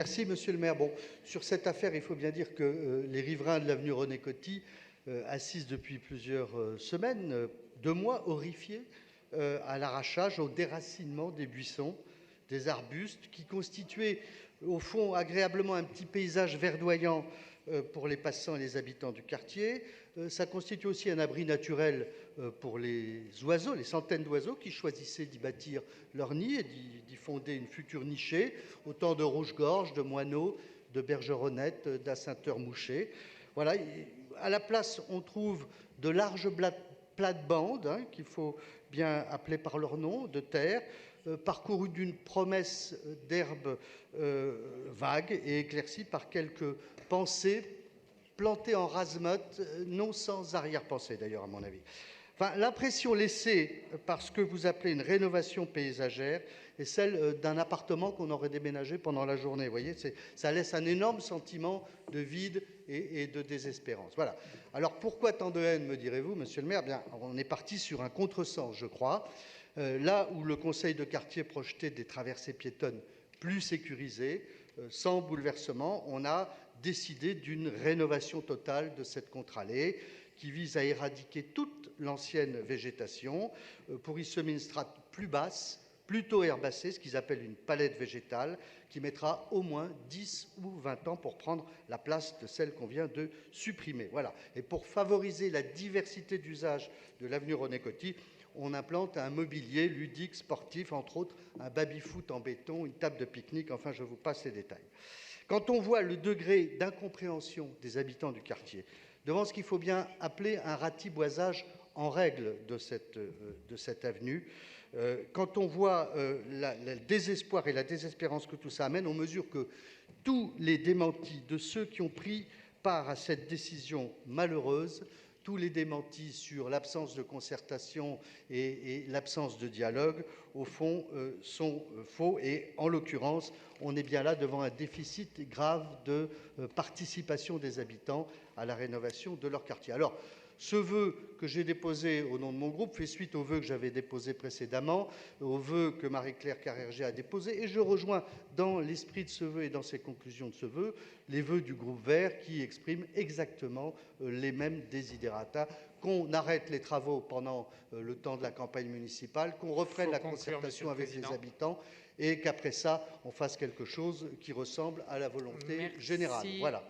Merci, monsieur le maire. Bon, sur cette affaire, il faut bien dire que les riverains de l'avenue René Coty assistent depuis plusieurs semaines, 2 mois, horrifiés à l'arrachage, au déracinement des buissons, des arbustes, qui constituaient au fond agréablement un petit paysage verdoyant pour les passants et les habitants du quartier. Ça constitue aussi un abri naturel pour les oiseaux, les centaines d'oiseaux qui choisissaient d'y bâtir leur nid et d'y fonder une future nichée, autant de rouge-gorge, de moineaux, de bergeronnettes, d'assinteurs mouchés. Voilà. À la place, on trouve de larges plates-bandes, qu'il faut bien appeler par leur nom, de terre, parcourues d'une promesse d'herbes vagues et éclaircies par quelques pensées plantées en rase-motte, non sans arrière-pensée d'ailleurs, à mon avis. Enfin, l'impression laissée par ce que vous appelez une rénovation paysagère est celle d'un appartement qu'on aurait déménagé pendant la journée. Vous voyez, ça laisse un énorme sentiment de vide et de désespérance. Voilà. Alors pourquoi tant de haine, me direz-vous, monsieur le maire? Bien, on est parti sur un contresens, je crois. Là où le conseil de quartier projetait des traversées piétonnes plus sécurisées, sans bouleversement, on a décidé d'une rénovation totale de cette contre-allée qui vise à éradiquer toute l'ancienne végétation pour y semer une strate plus basse, plutôt herbacée, ce qu'ils appellent une palette végétale, qui mettra au moins 10 ou 20 ans pour prendre la place de celle qu'on vient de supprimer. Voilà. Et pour favoriser la diversité d'usage de l'avenue René Coty, on implante un mobilier ludique, sportif, entre autres un baby-foot en béton, une table de pique-nique, enfin je vous passe les détails. Quand on voit le degré d'incompréhension des habitants du quartier devant ce qu'il faut bien appeler un ratiboisage en règle de cette avenue, quand on voit le désespoir et la désespérance que tout ça amène, on mesure que tous les démentis de ceux qui ont pris part à cette décision malheureuse, tous les démentis sur l'absence de concertation et l'absence de dialogue, au fond, sont faux. Et en l'occurrence, on est bien là devant un déficit grave de participation des habitants à la rénovation de leur quartier. Alors, ce vœu que j'ai déposé au nom de mon groupe fait suite au vœu que j'avais déposé précédemment, au vœu que Marie-Claire Carrère a déposé, et je rejoins dans l'esprit de ce vœu et dans ses conclusions de ce vœu les vœux du groupe Vert qui expriment exactement les mêmes desiderata, qu'on arrête les travaux pendant le temps de la campagne municipale, qu'on reprenne la concertation avec les habitants et qu'après ça, on fasse quelque chose qui ressemble à la volonté générale. Voilà.